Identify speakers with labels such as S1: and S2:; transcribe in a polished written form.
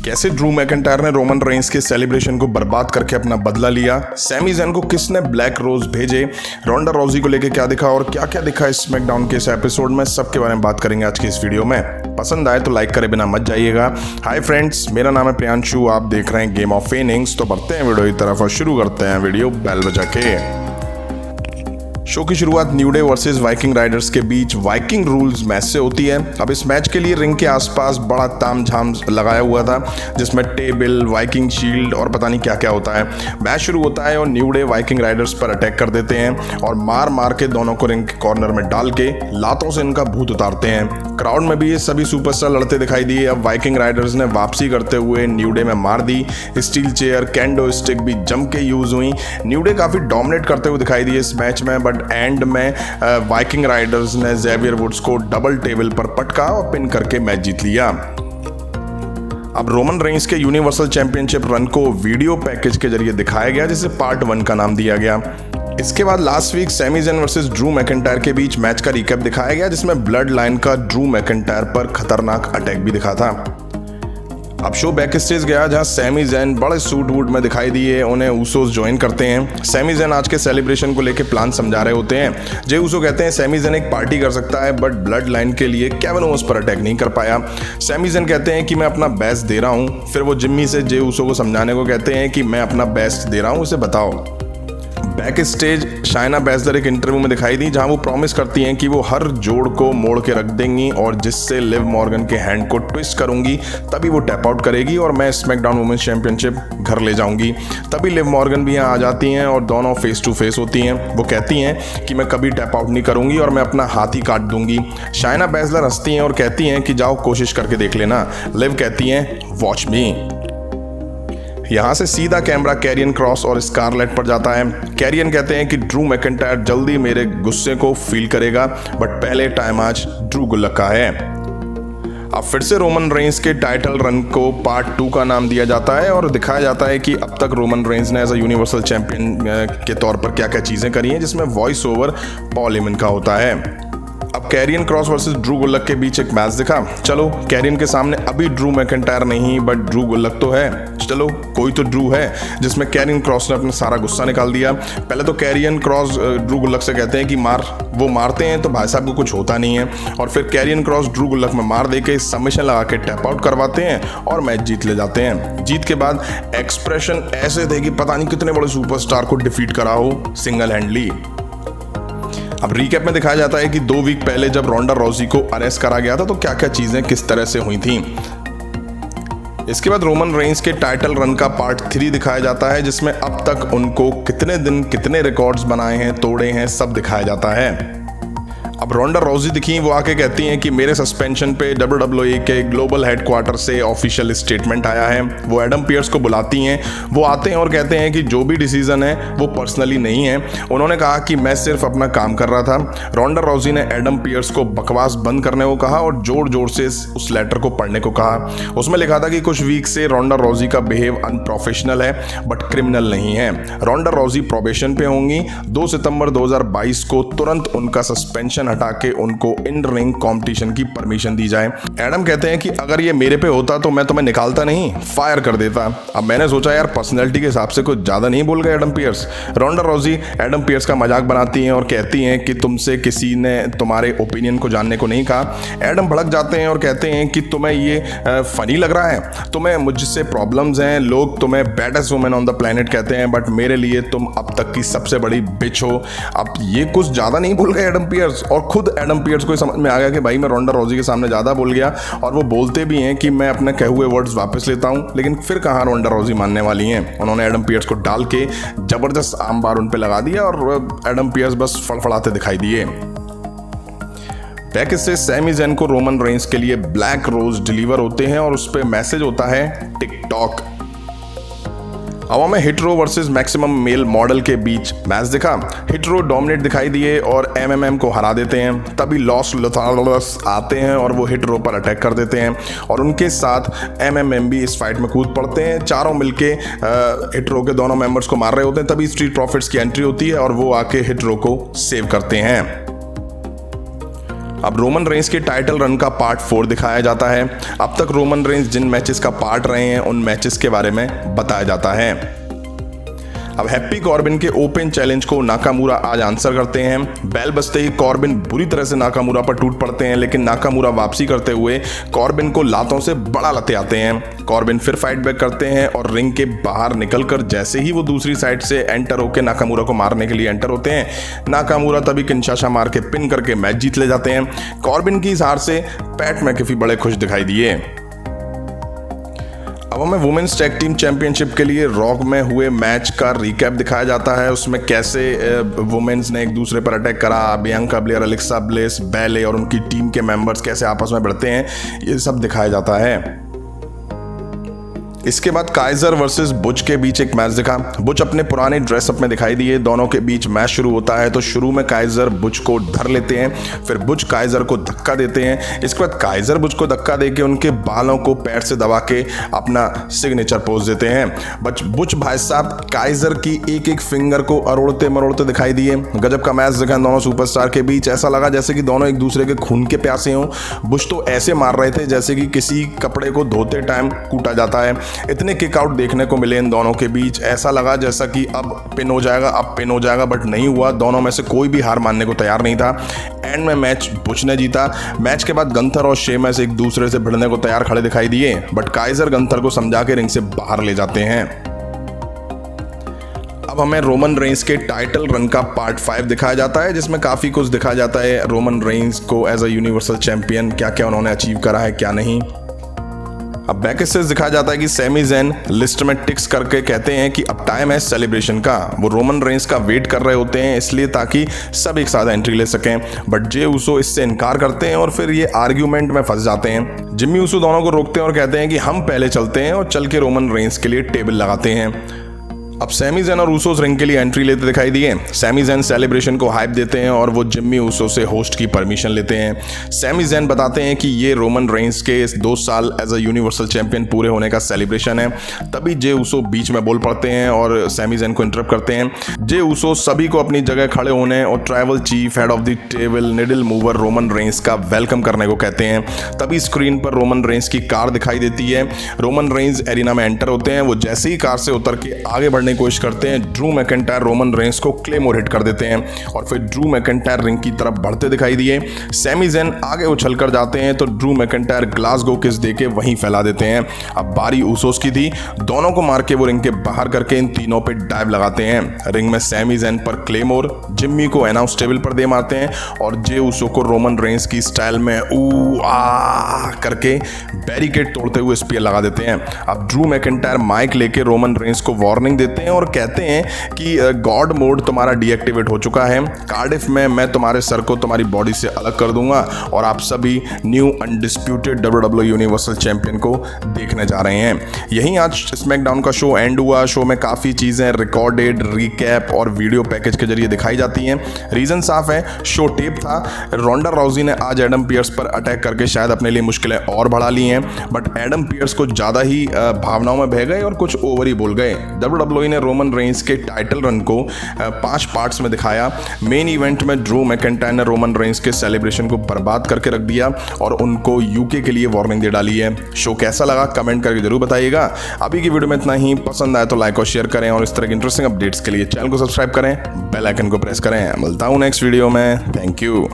S1: कैसे Drew McIntyre ने Roman Reigns के सेलिब्रेशन को बर्बाद करके अपना बदला लिया, सैमी ज़ैन को किसने ब्लैक रोज भेजे, रोंडा राउजी को लेके क्या दिखा और क्या क्या दिखा इस स्मैकडाउन के इस एपिसोड में, सबके बारे में बात करेंगे आज की इस वीडियो में। पसंद आए तो लाइक करे बिना मत जाइएगा। हाय फ्रेंड्स, मेरा नाम है प्रियांशु, आप देख रहे हैं गेम ऑफ फेनिंग्स। तो बढ़ते हैं वीडियो की तरफ और शुरू करते हैं वीडियो बेल बजा के। शो की शुरुआत new day versus Viking Riders के बीच वाइकिंग रूल्स मैच से होती है। अब इस मैच के लिए रिंग के आसपास बड़ा तामझाम लगाया हुआ था, जिसमें टेबल, वाइकिंग शील्ड और पता नहीं क्या क्या होता है। मैच शुरू होता है और न्यू डे वाइकिंग राइडर्स पर अटैक कर देते हैं और मार मार के दोनों को रिंग के कॉर्नर में डाल के लातों से इनका भूत उतारते हैं। क्राउड में भी ये सभी सुपरस्टार लड़ते दिखाई दिए। अब वाइकिंग राइडर्स ने वापसी करते हुए न्यू डे में मार दी। स्टील चेयर, कैंडो स्टिक भी जम के यूज हुई। न्यू डे काफी डोमिनेट करते हुए दिखाई दिए इस मैच में, बट एंड में वाइकिंग राइडर्स ने ज़ेवियर वुड्स को डबल टेबल पर पटका और पिन करके मैच जीत लिया। अब रोमन रेंस के यूनिवर्सल चैंपियनशिप रन को वीडियो पैकेज के जरिए दिखाया गया, जिसे पार्ट 1 का नाम दिया गया। इसके बाद लास्ट वीक सैमी ज़ैन वर्सेस ड्रू मैकिंटायर के बीच मैच का रिकैप दिखाया गया, जिसमें ब्लड लाइन का ड्रू मैकिंटायर पर खतरनाक अटैक भी दिखा था। अब शो बैक स्टेज गया, जहां सैमी ज़ैन बड़े सूट वूट में दिखाई दिए। उन्हें ऊसोस ज्वाइन करते हैं। सैमी ज़ैन आज के सेलिब्रेशन को लेके प्लान समझा रहे होते हैं। जे ऊसो कहते हैं सैमी ज़ैन एक पार्टी कर सकता है, बट ब्लड लाइन के लिए केविन ओवंस पर अटैक नहीं कर पाया। सैमी ज़ैन कहते हैं कि मैं अपना बेस्ट दे रहा हूँ। फिर वो जिम्मी से जे ऊसो को समझाने को कहते हैं कि मैं अपना बेस्ट दे रहा हूँ, उसे बताओ। बैक स्टेज शाइना बैसलर एक इंटरव्यू में दिखाई दी, जहां वो प्रॉमिस करती हैं कि वो हर जोड़ को मोड़ के रख देंगी और जिससे लिव मॉर्गन के हैंड को ट्विस्ट करूंगी तभी वो टैप आउट करेगी और मैं स्मैकडाउन वुमेन्स चैंपियनशिप घर ले जाऊंगी। तभी लिव मॉर्गन भी यहाँ आ जाती हैं और दोनों फेस टू फेस होती हैं। वो कहती हैं कि मैं कभी टैप आउट नहीं करूंगी और मैं अपना हाथ ही काट दूंगी। शाइना बैसलर हंसती हैं और कहती हैं कि जाओ कोशिश करके देख लेना। लिव कहती हैं वॉच मी। यहाँ से सीधा कैमरा कैरियन क्रॉस और स्कारलेट पर जाता है। कैरियन कहते हैं कि ड्रू मैकिंटायर जल्दी मेरे गुस्से को फील करेगा, बट पहले टाइम आज ड्रू गुल्लक का है। अब फिर से रोमन रेंस के टाइटल रन को पार्ट 2 का नाम दिया जाता है और दिखाया जाता है कि अब तक रोमन रेंस ने एज अ यूनिवर्सल चैंपियन के तौर पर क्या क्या चीज़ें करी हैं, जिसमें वॉइस ओवर पॉल हेमन का होता है। अब कैरियन क्रॉस वर्सेस ड्रू गुल्लक के बीच एक मैच दिखा। चलो, कैरियन के सामने अभी ड्रू मैकिंटायर नहीं, बट ड्रू गुल्लक तो है। चलो, कोई तो ड्रू है, जिसमें कैरियन क्रॉस ने अपना सारा गुस्सा निकाल दिया। पहले तो कैरियन क्रॉस ड्रू गुल्लक से कहते हैं कि वो मारते हैं तो भाई साहब को कुछ होता नहीं है, और फिर कैरियन क्रॉस ड्रू गुल्लक में मार दे के सबमिशन लगा के टैप आउट करवाते हैं और मैच जीत ले जाते हैं। जीत के बाद एक्सप्रेशन ऐसे थे कि पता नहीं कितने बड़े सुपरस्टार को डिफीट करा हो सिंगल हैंडली। अब रिकैप में दिखाया जाता है कि 2 वीक पहले जब रोंडा राउजी को अरेस्ट करा गया था तो क्या क्या चीजें किस तरह से हुई थी। इसके बाद रोमन रेंस के टाइटल रन का पार्ट 3 दिखाया जाता है, जिसमें अब तक उनको कितने दिन कितने रिकॉर्ड्स बनाए हैं, तोड़े हैं, सब दिखाया जाता है। अब रोंडा राउजी दिखी, वो आके कहती हैं कि मेरे सस्पेंशन पे WWE के ग्लोबल हेडक्वार्टर से ऑफिशियल स्टेटमेंट आया है। वो एडम पियर्स को बुलाती हैं। वो आते हैं और कहते हैं कि जो भी डिसीजन है वो पर्सनली नहीं है। उन्होंने कहा कि मैं सिर्फ अपना काम कर रहा था। रोंडा राउजी ने एडम पियर्स को बकवास बंद करने को कहा और जोर जोर से उस लेटर को पढ़ने को कहा। उसमें लिखा था कि कुछ वीक से रोंडा राउजी का बिहेव अनप्रोफेशनल है, बट क्रिमिनल नहीं है। रोंडा राउजी प्रोबेशन पे होंगी। 2 सितंबर 2022 को तुरंत उनका सस्पेंशन हटा के उनको इन रिंग कंपटीशन की परमिशन दी जाए। एडम कहते हैं कि अगर ये मेरे पे होता तो मैं तुम्हें निकालता नहीं, फायर कर देता। अब मैंने सोचा यार पर्सनैलिटी के हिसाब से कुछ ज्यादा नहीं बोल गए एडम पियर्स। रोंडा राउजी एडम पियर्स का मजाक बनाती हैं और कहती हैं कि तुमसे किसी ने तुम्हारे ओपिनियन को जानने को नहीं कहा। एडम भड़क जाते हैं और कहते हैं कि तुम्हें ये फनी लग रहा है, तुम्हें मुझसे प्रॉब्लम्स हैं, लोग तुम्हें baddest women on the planet कहते हैं, बट मेरे लिए तुम अब तक की सबसे बड़ी बिच हो। अब ये कुछ ज्यादा नहीं बोल गए एडम पियर्स, और खुद एडम पियर्स को समझ में आ गया कि भाई मैं रोंडा राउजी के सामने ज़्यादा बोल गया, और वो बोलते भी हैं कि मैं अपने कहे हुए वर्ड्स वापस लेता हूं। लेकिन फिर कहाँ रोंडा राउजी मानने वाली हैं। उन्होंने एडम पियर्स को डाल के जबरदस्त आम बार उन पे लगा दिया और एडम पियर्स बस फड़फड़ाते दिखाई दिए। बैक से सैमी ज़ैन को रोमन रेंस के लिए ब्लैक रोज डिलीवर होते हैं और उस पर मैसेज होता है टिकटॉक। अब हमें hetero versus maximum male model के बीच मैच दिखा। हिटरो डोमिनेट दिखाई दिए और एमएमएम को हरा देते हैं। तभी लॉस लथालस आते हैं और वो हिटरो पर अटैक कर देते हैं और उनके साथ एमएमएम भी इस फाइट में कूद पड़ते हैं। चारों मिलके हिटरो के दोनों मेंबर्स को मार रहे होते हैं। तभी स्ट्रीट प्रॉफिट्स की एंट्री होती है और वो आके हिटरो को सेव करते हैं। अब रोमन रेंस के टाइटल रन का पार्ट 4 दिखाया जाता है। अब तक रोमन रेंस जिन मैचेस का पार्ट रहे हैं उन मैचेस के बारे में बताया जाता है। अब हैप्पी कॉर्बिन के ओपन चैलेंज को नाकामुरा आज आंसर करते हैं। बेल बजते ही कॉर्बिन बुरी तरह से नाकामुरा पर टूट पड़ते हैं, लेकिन नाकामुरा वापसी करते हुए कॉर्बिन को लातों से बड़ा लते आते हैं। कॉर्बिन फिर फाइट बैक करते हैं और रिंग के बाहर निकलकर जैसे ही वो दूसरी साइड से एंटर होकर नाकामुरा को मारने के लिए एंटर होते हैं, नाकामुरा तभी किंशासा मार के पिन करके मैच जीत ले जाते हैं। कॉर्बिन की इस हार से पैट मैकेफी बड़े खुश दिखाई दिए। अब हमें वुमेन्स टैग टीम चैंपियनशिप के लिए रॉक में हुए मैच का रिकैप दिखाया जाता है। उसमें कैसे वुमेन्स ने एक दूसरे पर अटैक करा, Bianca Blair, Alexa bless, ballet और उनकी टीम के मेंबर्स कैसे आपस में भिड़ते हैं, ये सब दिखाया जाता है। इसके बाद काइजर वर्सेस बुच के बीच एक मैच दिखा। बुच अपने पुराने ड्रेसअप में दिखाई दिए। दोनों के बीच मैच शुरू होता है तो शुरू में काइजर बुच को धर लेते हैं, फिर बुच काइजर को धक्का देते हैं। इसके बाद काइजर बुच को धक्का देके उनके बालों को पैर से दबा के अपना सिग्नेचर पोज देते हैं। बुच भाई साहब काइजर की एक एक फिंगर को अरोड़ते मरोड़ते दिखाई दिए। गजब का मैच दिखा दोनों सुपरस्टार के बीच। ऐसा लगा जैसे कि दोनों एक दूसरे के खून के प्यासे हों। बुच तो ऐसे मार रहे थे जैसे कि किसी कपड़े को धोते टाइम कूटा जाता है। इतने किक आउट देखने को मिले इन दोनों के बीच। ऐसा लगा जैसा कि अब पिन हो जाएगा, बट नहीं हुआ। दोनों में से कोई भी हार मानने को तैयार नहीं था। एंड में मैच बुच ने जीता। मैच के बाद गंथर और शेमस एक दूसरे से भिड़ने को तैयार खड़े दिखाई दिए, बट काइजर गंथर को समझा के रिंग से बाहर ले जाते हैं। अब हमें रोमन रेंस के टाइटल रन का पार्ट 5 दिखाया जाता है, जिसमें काफ़ी कुछ दिखाया जाता है रोमन रेंस को एज अ यूनिवर्सल चैंपियन, क्या क्या उन्होंने अचीव करा है क्या नहीं। अब बैक से दिखाया जाता है कि सैमी ज़ैन लिस्ट में टिक्स करके कहते हैं कि अब टाइम है सेलिब्रेशन का। वो रोमन रेंस का वेट कर रहे होते हैं इसलिए ताकि सब एक साथ एंट्री ले सकें, बट जे ऊसो इससे इनकार करते हैं और फिर ये आर्ग्यूमेंट में फंस जाते हैं। जिम्मी ऊसो दोनों को रोकते हैं और कहते हैं कि हम पहले चलते हैं और चल के रोमन रेंस के लिए टेबल लगाते हैं। अब सैमी ज़ैन और ऊसोस रिंग के लिए एंट्री लेते दिखाई दिए। सैमी ज़ैन सेलिब्रेशन को हाइप देते हैं और वो जिम्मी ऊसो से होस्ट की परमिशन लेते हैं। सैमी ज़ैन बताते हैं कि ये रोमन रेंस के 2 साल एज अ यूनिवर्सल चैंपियन पूरे होने का सेलिब्रेशन है। तभी जे ऊसो बीच में बोल पड़ते हैं और सैमी ज़ैन को इंटरप्ट करते हैं। जे ऊसो सभी को अपनी जगह खड़े होने और tribal chief, head of the table, needle mover Roman Reigns का वेलकम करने को कहते हैं। तभी स्क्रीन पर रोमन रेंस की कार दिखाई देती है। रोमन रेंस एरिना में एंटर होते हैं। वो जैसे ही कार से उतर के आगे बढ़ने की कोशिश करते हैं, ड्रू मैकिंटायर रोमन रेंस को क्लेमोर हिट कर देते हैं और फिर ड्रू मैकिंटायर रिंग की तरफ बढ़ते दिखाई दिए। सैमी ज़ैन आगे उछल कर जाते हैं तो ड्रू मैकिंटायर ग्लासगो किस देके वहीं फैला देते हैं। अब बारी ऊसोस की थी। दोनों को मार के वो रिंग के बाहर करके इन तीनों पे डाइव लगाते हैं। रिंग में सैमी ज़ैन पर क्लेमोर, जिम्मी को अनाउंस टेबल पर दे मारते हैं और जे ऊसो को रोमन रेंस की स्टाइल में ऊ आ करके बैरिकेड तोड़ते हुए स्पीयर लगा देते हैं। अब ड्रू मैकिंटायर माइक लेके रोमन रेंस को वार्निंग देते हैं और कहते हैं कि गॉड मोड तुम्हारा डीएक्टिवेट हो चुका है। कार्डिफ में मैं तुम्हारे सर को तुम्हारी बॉडी से अलग कर दूंगा और आप सभी new undisputed WWE universal champion को देखने जा रहे हैं। यहीं आज स्मैकडाउन का शो एंड हुआ। शो में काफ़ी चीज़ें रिकॉर्डेड, रिकैप और वीडियो पैकेज के जरिए दिखाई जाती हैं। रीज़न साफ है, शो टेप था। रोंडा राउजी ने आज एडम पियर्स पर अटैक करके शायद अपने लिए मुश्किलें और बढ़ा ली हैं, बट एडम पियर्स को ज़्यादा ही भावनाओं में बह गए और कुछ ओवर ही बोल गए। WWE ने रोमन रेंस के टाइटल रन को 5 पार्ट्स में दिखाया। मेन इवेंट में ड्रू मैकिंटायर ने रोमन रेंस के सेलिब्रेशन को बर्बाद करके रख दिया और उनको यूके के लिए वार्निंग दे डाली है। शो कैसा लगा कमेंट करके जरूर बताइएगा। अभी की वीडियो में इतना ही। पसंद आए तो लाइक और शेयर करें और इस तरह के इंटरेस्टिंग अपडेट्स के लिए चैनल को सब्सक्राइब करें, बेल आइकन को प्रेस करें। मिलता हूँ नेक्स्ट वीडियो में। Thank you.